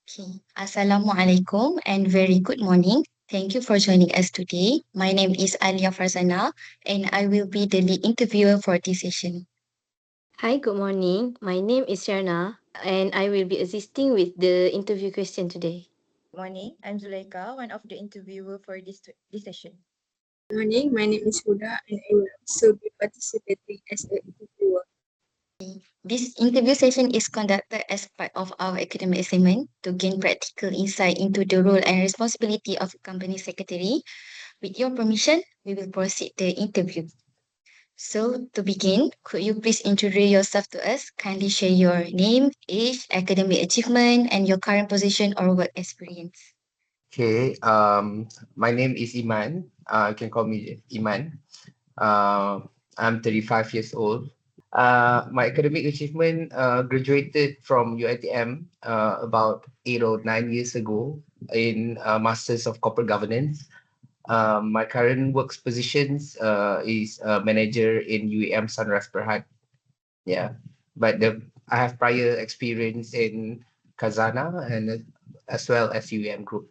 Okay. Assalamualaikum and very good morning. Thank you for joining us today. My name is ALYA FARZANA and I will be the lead interviewer for this session. Hi, good morning. My name is Rianna and I will be assisting with the interview question today. Morning, I'm ZULAIKHA, one of the interviewer for this session. Good morning, my name is HUDA and I will also be participating as an interviewer. This interview session is conducted as part of our academic assignment to gain practical insight into the role and responsibility of company secretary. With your permission, we will proceed the interview. So, to begin, could you please introduce yourself to us? Kindly share your name, age, academic achievement, and your current position or work experience. Okay, my name is Iman. You can call me Iman. I'm 35 years old. My academic achievement graduated from UiTM about 8 or 9 years ago in Masters of Corporate Governance. My current work positions is manager in UEM Sunrise Berhad. Yeah, but I have prior experience in Kazana and as well as UEM Group.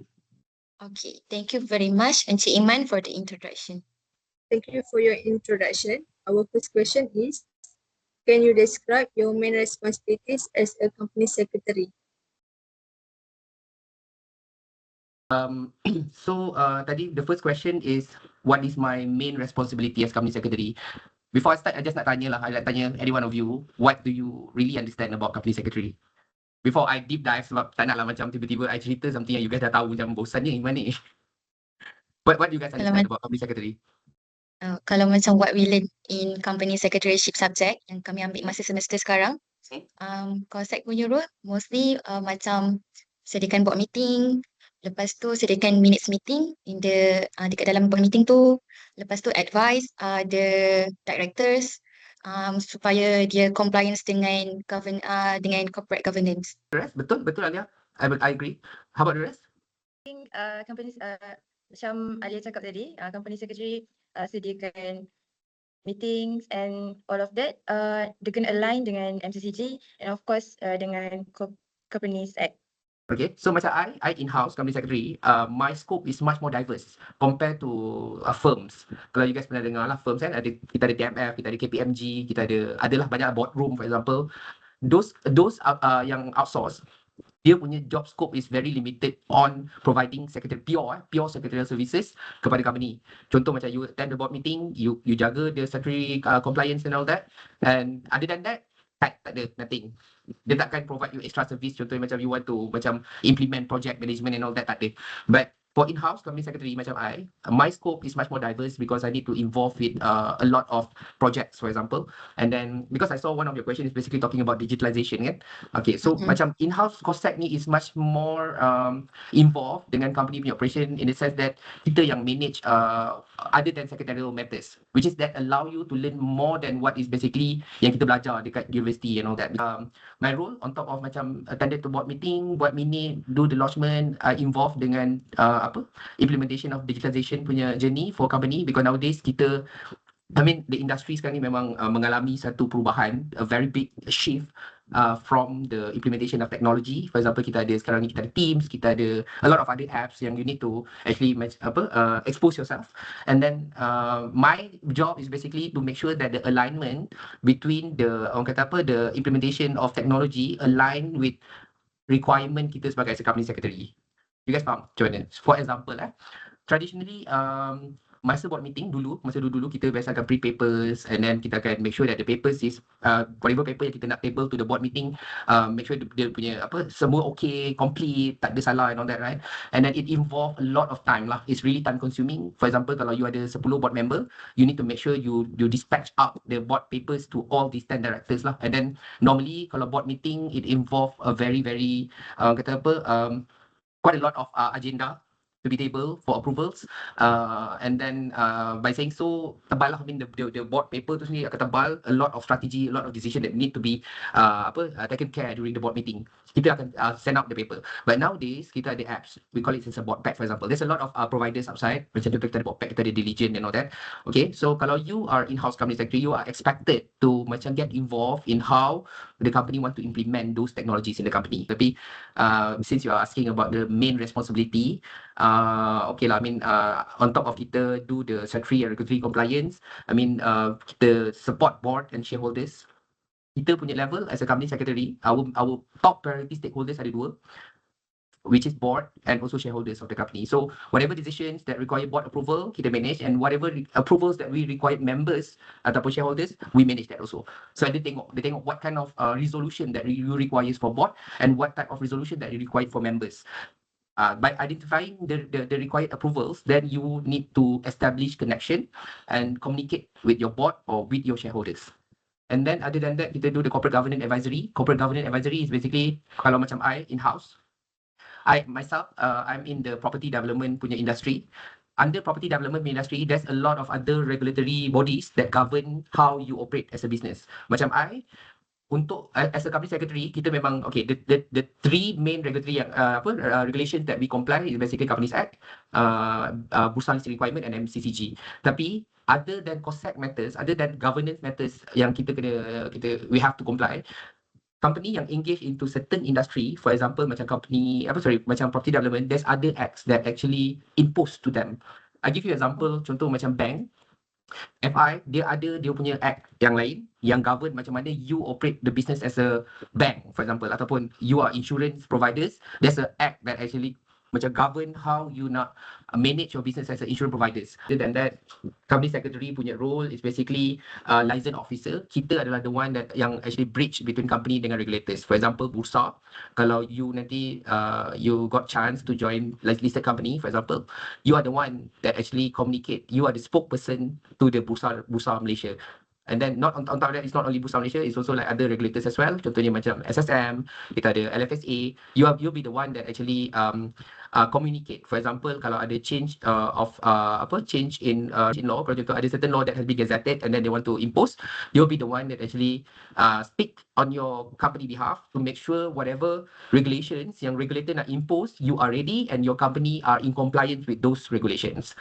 Okay, thank you very much, Encik Iman, for the introduction. Thank you for your introduction. Our first question is, can you describe your main responsibilities as a company secretary? Tadi the first question is what is my main responsibility as company secretary? Before I start, I just nak tanya lah, I nak tanya any one of you, what do you really understand about company secretary? Before I deep dive, sebab tak nak lah macam tiba-tiba I cerita something yang you guys dah tahu macam bosan ni, gimana ni? What do you guys understand about company secretary? Kalau macam what we learn in company secretaryship subject yang kami ambil masa semester sekarang, konsep punya role mostly macam sediakan board meeting, lepas tu sediakan minutes meeting in the dekat dalam board meeting tu, lepas tu advise the directors supaya dia compliance dengan dengan corporate governance. The rest, betul Alia? I agree. How about the rest? I think companies macam Alia cakap tadi, company secretary sediakan meetings and all of that, dia kena align dengan MCCG and of course dengan Companies Act. Okay, so macam I in-house company secretary, my scope is much more diverse compared to firms. Kalau you guys pernah dengar lah, firms kan, kita ada TMF, kita ada KPMG, kita adalah banyak boardroom for example. Those yang outsource, dia punya job scope is very limited on providing pure secretarial services kepada company. Contoh macam you attend the board meeting, you jaga the secretary compliance and all that, and other than that, tak ada, nothing. Dia takkan provide you extra service, contohnya macam you want to macam implement project management and all that, tak ada. But for in-house company secretary macam my scope is much more diverse because I need to involve with a lot of projects, for example. And then because I saw one of your questions is basically talking about digitalization kan. Okay, so macam in-house concept ni is much more involved dengan company punya operation in the sense that kita yang manage other than secretarial matters, which is that allow you to learn more than what is basically yang kita belajar dekat university and all that. My role on top of macam attended to board meeting, buat minute, do the lodgement, involved dengan implementation of digitalization punya journey for company, because nowadays kita, I mean the industry sekarang ni memang mengalami satu perubahan, a very big shift from the implementation of technology. For example, kita ada sekarang ni, kita ada Teams, kita ada a lot of other apps yang you need to actually expose yourself. And then my job is basically to make sure that the alignment between the the implementation of technology align with requirement kita sebagai company secretary. You guys faham macam mana? For example traditionally masa board meeting dulu, kita biasa akan print papers, and then kita akan make sure that the papers is whatever paper yang kita nak table to the board meeting, make sure dia punya semua okay, complete, tak ada salah and all that, right? And then it involve a lot of time lah. It's really time consuming. For example, kalau you ada 10 board member, you need to make sure you dispatch out the board papers to all these 10 directors lah. And then normally kalau board meeting, it involve a very quite a lot of agenda to be tabled for approvals, and then by saying so, tebal lah. I mean the board paper tu sendiri akan tebal, a lot of strategy, a lot of decision that need to be taken care during the board meeting. Kita akan send out the paper. But nowadays kita ada apps, we call it as a board pack, for example. There's a lot of providers outside, macam contoh kita ada board pack, kita ada Diligent and all that. Okay, so kalau you are in-house company secretary, you are expected to macam get involved in how the company want to implement those technologies in the company. Tapi since you are asking about the main responsibility, okay lah, I mean on top of kita do the statutory and regulatory compliance, I mean kita support board and shareholders. Kita punya level as a company secretary, our top priority stakeholders ada dua, which is board and also shareholders of the company. So whatever decisions that require board approval, kita manage, and whatever approvals that we require members ataupun shareholders, we manage that also. So dia tengok what kind of resolution that you requires for board and what type of resolution that you require for members. By identifying the required approvals, then you need to establish connection and communicate with your board or with your shareholders. And then other than that, kita do the corporate governance advisory. Corporate governance advisory is basically kalau macam I in-house, I myself, I'm in the property development punya industry. Under property development industry, there's a lot of other regulatory bodies that govern how you operate as a business. Macam I, untuk as a company secretary, kita memang okay. The three main regulatory regulations that we comply is basically Companies Act, Bursa Listing Requirement and MCCG. Tapi other than COSAC matters, other than governance matters yang we have to comply, company yang engage into certain industry, for example macam macam property development, there's other acts that actually imposed to them. I give you example, contoh macam bank, FI, dia punya act yang lain yang govern macam mana you operate the business as a bank, for example, ataupun you are insurance providers, there's an act that actually macam govern how you nak manage your business as an insurance providers. Other than that, company secretary punya role is basically liaison officer. Kita adalah the one that yang actually bridge between company dengan regulators. For example, bursa, kalau you nanti you got chance to join listed company, for example, you are the one that actually communicate. You are the spokesperson to the bursa Malaysia. And then on top of that, it's not only Bursa Malaysia, it's also like other regulators as well. Contohnya macam SSM, kita ada LFSA. You'll be the one that actually communicate. For example, kalau ada change change in law, kalau contoh ada certain law that has been gazetted and then they want to impose, you'll be the one that actually speak on your company behalf to make sure whatever regulations yang regulator nak impose, you are ready and your company are in compliance with those regulations.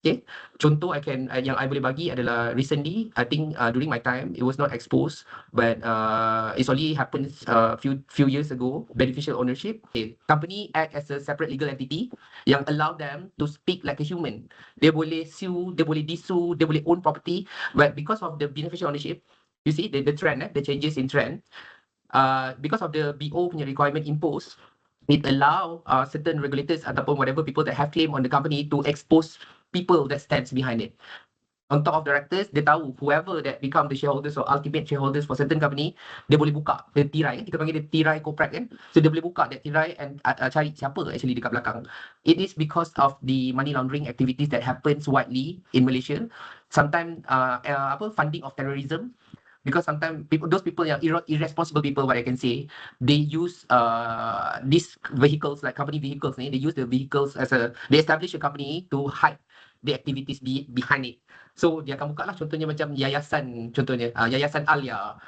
Okay, contoh yang I boleh bagi adalah recently, I think during my time, it was not exposed, but it's only happens few years ago, beneficial ownership. Okay, company act as a separate legal entity yang allow them to speak like a human. Dia boleh sue, dia boleh disue, dia boleh own property, but because of the beneficial ownership, you see the trend, the changes in trend, because of the BO punya requirement imposed, it allow certain regulators ataupun whatever people that have claim on the company to expose people that stands behind it. On top of directors, dia tahu whoever that become the shareholders or ultimate shareholders for certain company, dia boleh buka the tirai, kita panggil dia tirai corporate kan. So dia boleh buka that tirai and cari siapa actually dekat belakang. It is because of the money laundering activities that happens widely in Malaysia. Sometimes funding of terrorism. Because sometimes those people yang irresponsible people, what I can say, they use these vehicles like company vehicles ni, they use the vehicles they establish a company to hide the activities behind it. So dia akan buka lah contohnya macam yayasan, yayasan ALYA.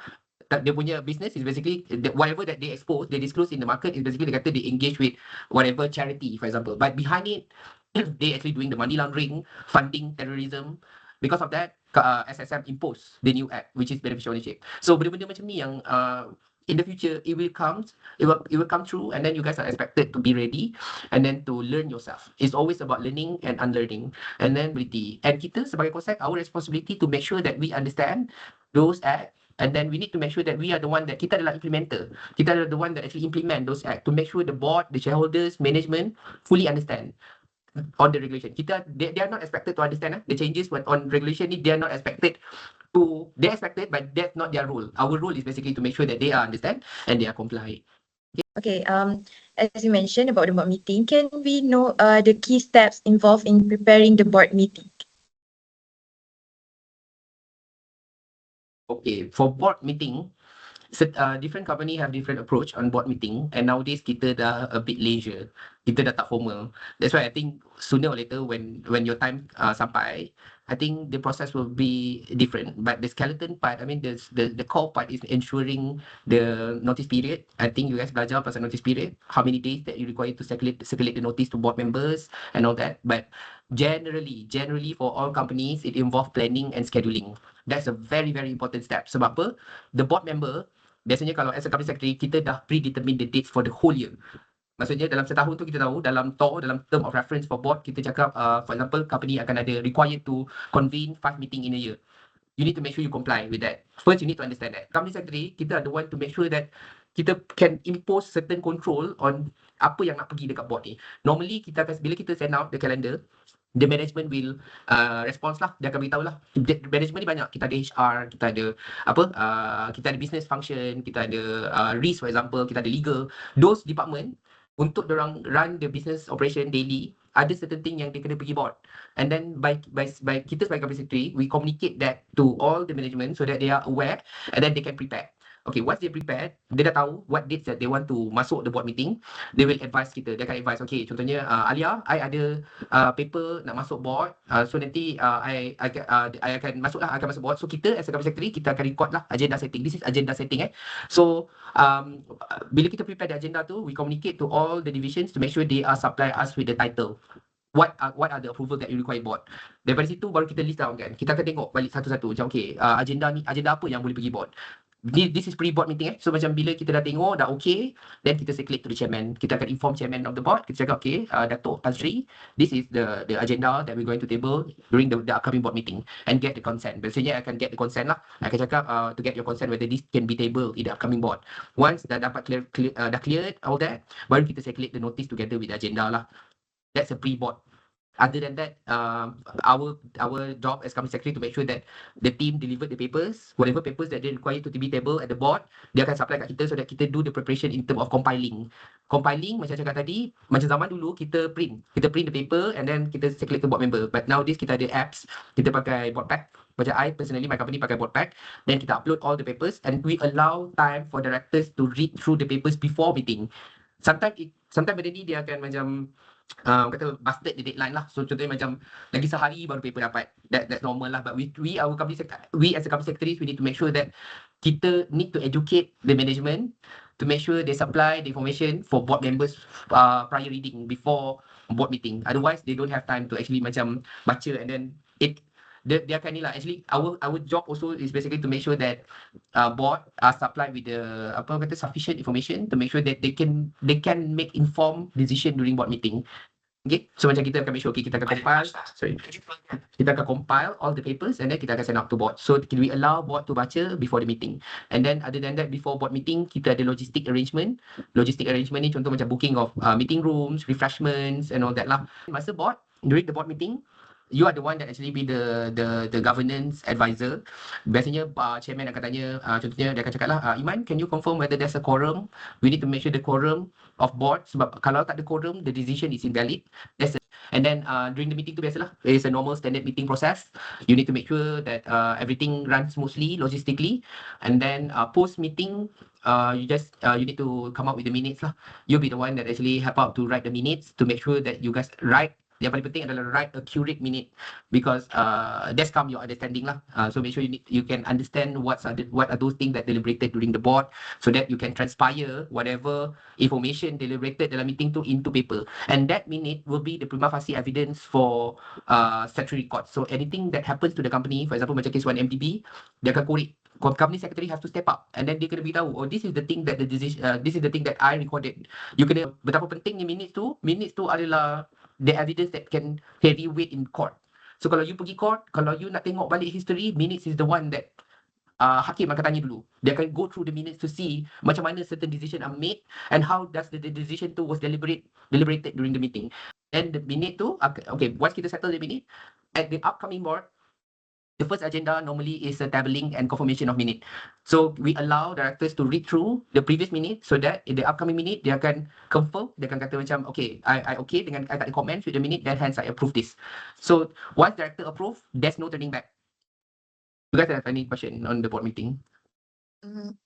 Dia punya business is basically whatever that they expose, they disclose in the market is basically they kata they engage with whatever charity, for example. But behind it, they actually doing the money laundering, funding terrorism. Because of that, SSM imposed the new act, which is beneficial ownership. So benda-benda macam ni yang in the future it will come true, and then you guys are expected to be ready and then to learn yourself. It's always about learning and unlearning, and then ability. And kita sebagai COSAC, our responsibility to make sure that we understand those acts. And then we need to make sure that we are the one that kita adalah implementer. Kita adalah the one that actually implement those acts to make sure the board, the shareholders, management fully understand on the regulation. They are not expected to understand the changes, but on regulation they are not expected to. They're expected, but that's not their role. Our role is basically to make sure that they understand and they are compliant. Okay, as you mentioned about the board meeting, can we know the key steps involved in preparing the board meeting? Okay, for board meeting, different company have different approach on board meeting, and nowadays kita dah a bit leisure, kita dah tak formal. That's why I think sooner or later when your time sampai, I think the process will be different. But the skeleton part, I mean the core part is ensuring the notice period. I think you guys belajar pasal notice period, how many days that you require to circulate the notice to board members and all that. But generally for all companies, it involves planning and scheduling. That's a very, very important step. Sebab apa? The board member Biasanya kalau as a company secretary, kita dah predetermine the dates for the whole year. Maksudnya dalam setahun tu kita tahu dalam term of reference for board, kita cakap for example company akan ada required to convene 5 meeting in a year. You need to make sure you comply with that. First, you need to understand that. Company secretary, kita ada one to make sure that kita can impose certain control on apa yang nak pergi dekat board ni. Normally, kita akan, bila kita send out the calendar, the management will response lah. Dia akan beritahu lah. Management ni banyak. Kita ada HR, kita ada kita ada business function, kita ada risk for example, kita ada legal. Those department, untuk dorang run the business operation daily, ada certain thing yang dia kena pergi board. And then by kita sebagai company secretary, we communicate that to all the management so that they are aware and then they can prepare. Okay, once they prepared, dia dah tahu what dates that they want to masuk the board meeting, they will advise kita. Dia akan advise, okay, contohnya ALYA, I ada paper nak masuk board, so nanti I akan masuk lah, akan masuk board. So kita as a company secretary, kita akan record lah agenda setting. This is agenda setting So bila kita prepare the agenda tu, we communicate to all the divisions to make sure they are supply us with the title. What are the approval that you require board. Daripada situ baru kita list down kan. Kita akan tengok balik satu-satu. Macam okay, agenda apa yang boleh pergi board. This is pre-board meeting So macam bila kita dah tengok, dah okay, then kita circulate to the chairman. Kita akan inform chairman of the board. Kita cakap, okay, Datuk Tan Sri, this is the agenda that we're going to table during the upcoming board meeting and get the consent. Biasanya akan get the consent lah. Akan cakap to get your consent whether this can be tabled in the upcoming board. Once dah dapat dah cleared all that, baru kita circulate the notice together with the agenda lah. That's a pre-board. Other than that, our job as company secretary to make sure that the team delivered the papers, whatever papers that they require to be tabled at the board, dia akan supply kat kita so that kita do the preparation in term of compiling. Compiling, macam cakap tadi, macam zaman dulu kita print the paper and then kita circulate to board member. But nowadays kita ada apps, kita pakai board pack. Macam I personally, my company pakai board pack. Then kita upload all the papers and we allow time for directors to read through the papers before meeting. Sometimes benda ni dia akan macam kata busted the deadline lah. So contohnya macam lagi sehari baru paper dapat. That's normal lah. But we as a company secretaries, we need to make sure that kita need to educate the management to make sure they supply the information for board members prior reading before board meeting. Otherwise, they don't have time to actually macam baca and then dia akan ni lah. Actually, our job also is basically to make sure that board are supplied with the sufficient information to make sure that they can make informed decision during board meeting. Okay, so macam kita akan make sure, okay, kita akan compile all the papers and then kita akan send out to board. So we allow board to baca before the meeting. And then other than that, before board meeting, kita ada logistic arrangement. Logistic arrangement ni contoh macam booking of meeting rooms, refreshments and all that lah. Masa board, during the board meeting, you are the one that actually be the governance advisor. Biasanya chairman akan tanya, contohnya dia akan cakap lah, Iman, can you confirm whether there's a quorum? We need to make sure the quorum of board, sebab kalau tak ada quorum, the decision is invalid. And then during the meeting tu biasalah, it's a normal standard meeting process. You need to make sure that everything runs smoothly, logistically. And then post meeting, you need to come up with the minutes lah. You'll be the one that actually help out to write the minutes to make sure that you guys write. Yang paling penting adalah write accurate minute because that's come your understanding lah. So make sure you can understand what are those things that deliberated during the board so that you can transpire whatever information deliberated dalam meeting tu into paper. And that minute will be the prima facie evidence for statutory record. So anything that happens to the company, for example macam case 1 MDB, dia akan korek. Company secretary have to step up and then dia kena beritahu, oh this is the thing that this is the thing that I recorded. You kena betapa pentingnya minutes tu adalah the evidence that can carry weight in court. So kalau you pergi court, kalau you nak tengok balik history, minutes is the one that hakim akan tanya dulu. Dia akan go through the minutes to see macam mana certain decision are made and how does the decision tu was deliberated during the meeting. And the minute tu, okay, once kita settle the minute, at the upcoming board, the first agenda normally is a tabling and confirmation of minute. So we allow directors to read through the previous minute so that in the upcoming minute, dia akan confirm, dia akan kata macam, okay, I okay dengan I tak ada comments with the minute, then hence I approve this. So once director approve, there's no turning back. You guys have any question on the board meeting?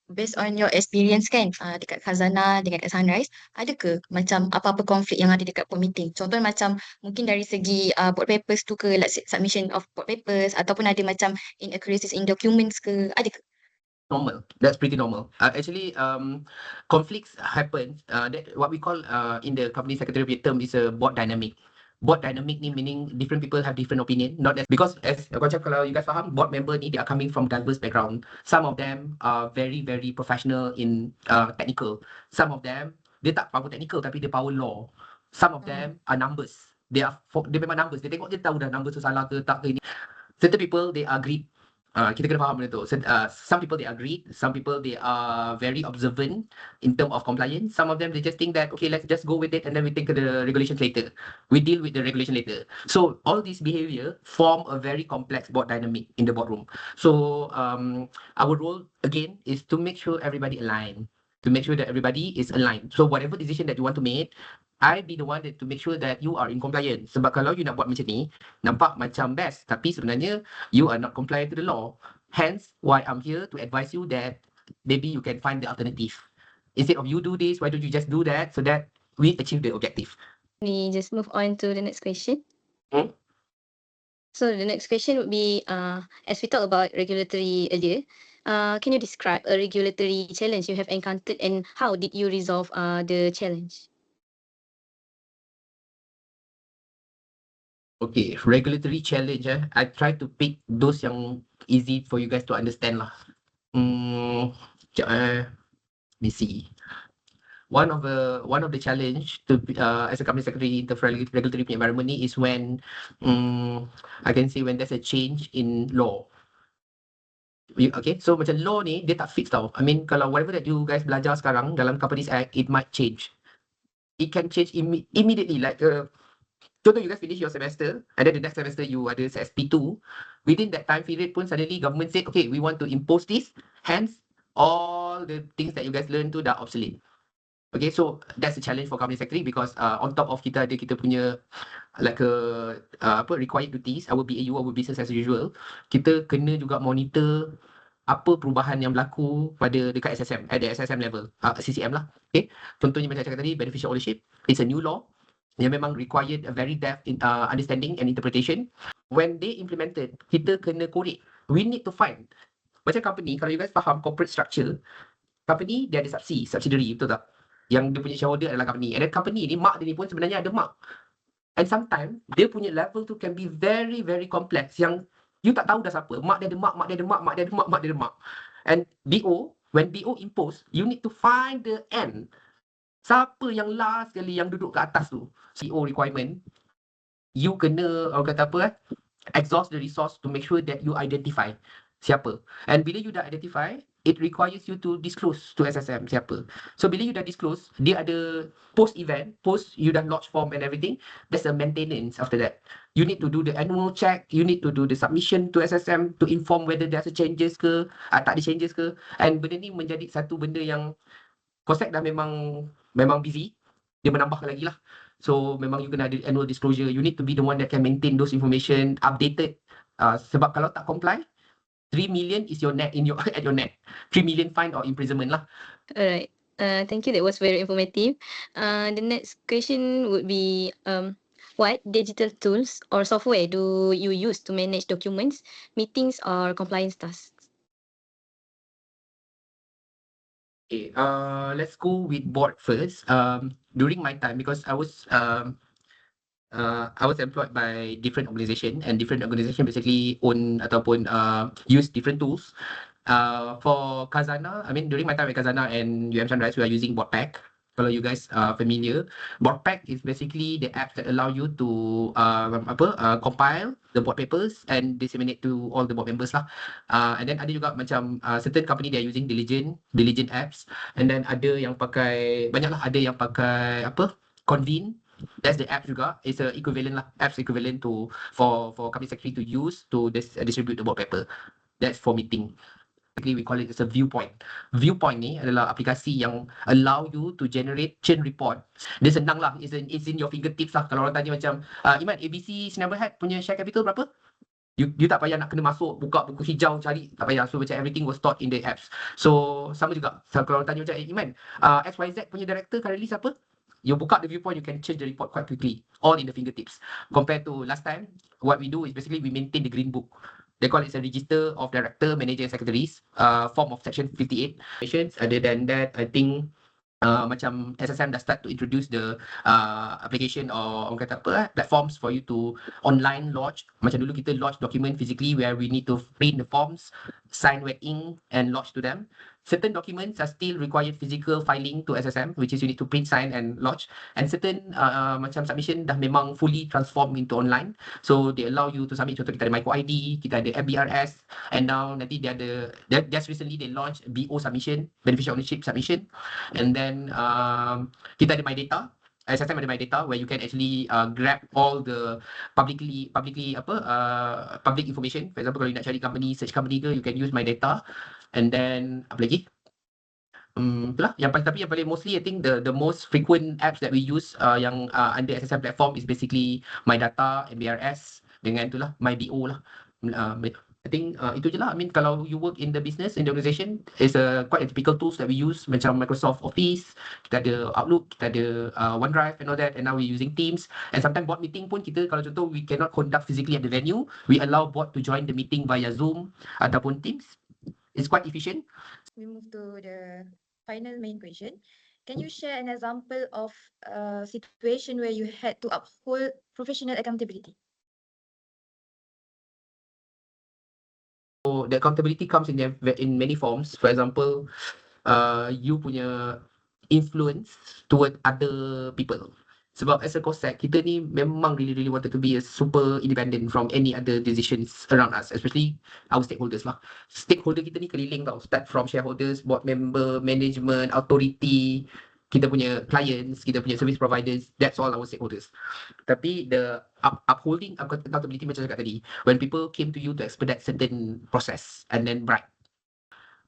Based on your experience kan, dekat FARZANA dengan kat Sunrise, ada ke macam apa-apa konflik yang ada dekat board meeting? Contoh macam mungkin dari segi board papers tu ke, like submission of board papers ataupun ada macam inaccuracies in documents ke, ada ke? Normal. That's pretty normal. Actually, conflicts happen. That what we call in the company secretary term is a board dynamic. board dynamic ni meaning different people have different opinion, not as because as macam kalau you guys faham, board member ni they are coming from diverse background. Some of them are very very professional in technical. Some of them dia tak power technical tapi dia power law. Some of them are numbers. Dia memang numbers. Dia tengok dia tahu dah numbers tu salah ke tak ke ini. Certain people they are greed. Kita kena faham benda tu. Some people they are greed, some people they are very observant in term of compliance. Some of them they just think that okay, let's just go with it and then we think of the regulations later. We deal with the regulation later. So all this behavior form a very complex board dynamic in the boardroom. So our role again is to make sure everybody aligned. To make sure that everybody is aligned. So whatever decision that you want to make, I be the one that to make sure that you are in compliance. Sebab kalau you nak buat macam ni, nampak macam best, tapi sebenarnya you are not compliant to the law. Hence, why I'm here to advise you that maybe you can find the alternative. Instead of you do this, why don't you just do that so that we achieve the objective? We just move on to the next question. So the next question would be, as we talk about regulatory earlier, can you describe a regulatory challenge you have encountered and how did you resolve the challenge? Okay, regulatory challenge. I try to pick those yang easy for you guys to understand lah. Sekejap, let me see. One of the challenge to as a company secretary in the regulatory environment ni is when I can say when there's a change in law. Okay, so macam law ni dia tak fix tau. I mean kalau whatever that you guys belajar sekarang dalam Companies Act, it might change. It can change immediately. Like contoh you guys finish your semester and then the next semester you ada SP2. Within that time period pun suddenly government said okay, we want to impose this. Hence all the things that you guys learn tu dah obsolete. Okay, so that's a challenge for company secretary because on top of kita punya like required duties, our BAU, our business as usual, kita kena juga monitor apa perubahan yang berlaku pada dekat SSM, at the SSM level, CCM lah. Okay, contohnya macam cakap tadi, beneficial ownership, it's a new law yang memang required a very depth in understanding and interpretation. When they implemented, kita kena korek. We need to find. Macam company, kalau you guys faham corporate structure, company dia ada subsidiary, betul tak? Yang dia punya shareholder adalah company. And then company ni, mak dia ni pun sebenarnya ada mak. And sometimes, dia punya level tu can be very, very complex. Yang you tak tahu dah siapa. Mak dia ada mak, mak dia ada mak, mak dia ada mak, mak dia ada mak. And DO, when DO impose, you need to find the end. Siapa yang last kali yang duduk ke atas tu? CEO requirement. You kena, orang kata apa exhaust the resource to make sure that you identify siapa. And bila you dah identify, it requires you to disclose to SSM siapa. So bila you dah disclose, dia ada post-event, post you dah launch form and everything, there's a maintenance after that. You need to do the annual check, you need to do the submission to SSM to inform whether there's a changes ke, tak ada changes ke. And benda ni menjadi satu benda yang COSEC dah memang busy, dia menambah lagi lah. So memang you kena ada annual disclosure, you need to be the one that can maintain those information updated. Sebab kalau tak comply, 3 million is your net at your net. 3 million fine or imprisonment lah. Alright. Thank you. That was very informative. The next question would be, what digital tools or software do you use to manage documents, meetings, or compliance tasks? Okay, let's go with board first. During my time, because I was employed by different organisation, and different organisation basically own ataupun use different tools. For Khazanah, I mean during my time at Khazanah and Sunrise, we are using BoardPack. Kalau you guys are familiar, BoardPack is basically the app that allow you to compile the board papers and disseminate to all the board members lah. And then ada juga macam certain company they are using diligent apps, and then ada yang pakai banyak lah, ada yang pakai Convene. That's the app juga. It's a equivalent lah, apps equivalent to for company secretary to use to distribute the board paper. That's for meeting. We call it as a viewpoint. Viewpoint ni adalah aplikasi yang allow you to generate chain report. Dia senang lah. It's in your fingertips lah. Kalau orang tanya macam, Iman, ABC Snaberhat punya share capital berapa? You tak payah nak kena masuk, buka buku hijau, cari. Tak payah. So macam everything was stored in the apps. So sama juga. So, kalau orang tanya macam, Iman, XYZ punya director currently siapa? You buka the viewpoint, you can change the report quite quickly. All in the fingertips. Compared to last time, what we do is basically we maintain the green book. They call it a register of director, manager, and secretaries, form of section 58. Other than that, I think macam SSM dah start to introduce the application or orang kata apa platforms for you to online lodge. Macam dulu kita lodge document physically where we need to print the forms, sign wet ink and lodge to them. Certain documents are still required physical filing to SSM, which is you need to print, sign and lodge. And certain macam submission dah memang fully transform into online. So they allow you to submit. Contoh kita ada micro ID, kita ada FBRS, and now nanti dia ada just recently they launched BO submission, beneficial ownership submission. And then kita ada my data. SSM ada my data where you can actually grab all the publicly public information. For example, kalau you nak cari company, search company ke, you can use my data. And then apa lagi? Itulah yang paling mostly I think the most frequent apps that we use yang under SSM platform is basically my data, MBRS dengan itulah my BO lah. I think itu je lah. I mean kalau you work in the business, in the organisation, is quite a typical tools that we use macam Microsoft Office, kita ada Outlook, kita ada OneDrive and all that, and now we're using Teams. And sometimes board meeting pun kita kalau contoh we cannot conduct physically at the venue, we allow board to join the meeting via Zoom ataupun Teams. It's quite efficient. We move to the final main question. Can you share an example of a situation where you had to uphold professional accountability? So the accountability comes in many forms. For example, you punya influence toward other people. Sebab as a COSEC, kita ni memang really wanted to be a super independent from any other decisions around us, especially our stakeholders lah. Stakeholder kita ni keliling tau, start from shareholders, board member, management, authority, kita punya clients, kita punya service providers, that's all our stakeholders. Tapi the upholding accountability macam cakap tadi, when people came to you to expedite certain process and then bribe.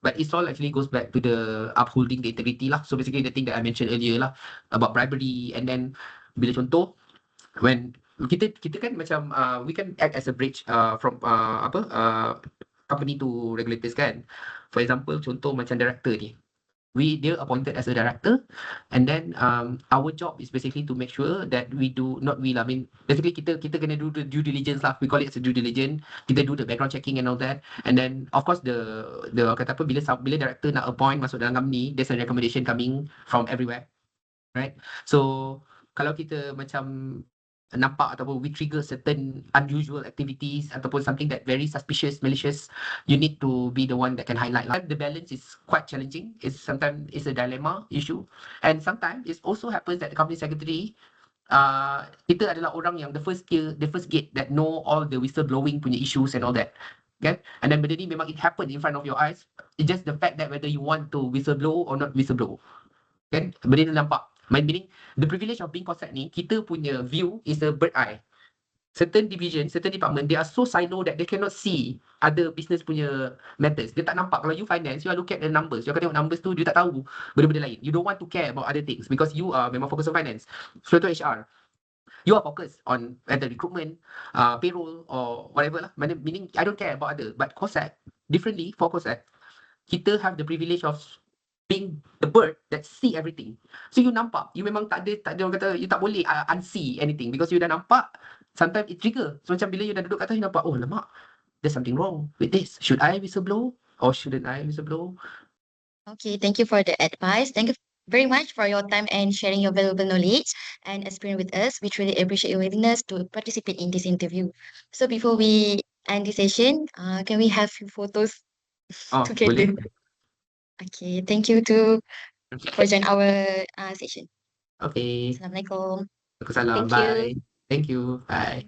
But it all actually goes back to the upholding the integrity lah. So basically the thing that I mentioned earlier lah about bribery, and then bila contoh when kita kan macam we can act as a bridge from company to regulators kan. For example contoh macam director ni. They're appointed as a director, and then our job is basically to make sure that basically kita kena do the due diligence lah. We call it as a due diligence. Kita do the background checking and all that, and then of course the kata apa bila director nak appoint masuk dalam company, there's a recommendation coming from everywhere, right? So kalau kita macam nampak ataupun we trigger certain unusual activities ataupun something that very suspicious, malicious, you need to be the one that can highlight. The balance is quite challenging. Sometimes it's a dilemma issue, and sometimes it also happens that the company secretary kita adalah orang yang the first gate that know all the whistleblowing punya issues and all that. Okay? And then benda ni memang it happen in front of your eyes. It's just the fact that whether you want to whistleblow or not whistleblow. Okay? Benda ni nampak. Meaning the privilege of being COSEC ni, kita punya view is a bird eye. Certain division, certain department, they are so silo that they cannot see other business punya matters. Dia tak nampak. Kalau you finance, you are look at the numbers. You akan tengok numbers tu, you tak tahu benda-benda lain. You don't want to care about other things because you are memang fokus on finance. So to HR, you are focused on either recruitment, payroll or whatever lah. Meaning I don't care about other. But COSEC, differently for COSEC, kita have the privilege of being the bird that see everything. So you nampak, you memang tak ada orang kata, you tak boleh unsee anything because you dah nampak, sometimes it trigger. So macam bila you dah duduk kat atas, you nampak, oh lemak, there's something wrong with this. Should I whistleblow or shouldn't I whistleblow? Okay, thank you for the advice. Thank you very much for your time and sharing your valuable knowledge and experience with us. We truly appreciate your willingness to participate in this interview. So before we end this session, can we have few photos together? Boleh. Okay, thank you for joining our session. Okay. Assalamualaikum. Waalaikumsalam. Thank you. Bye. Thank you. Bye.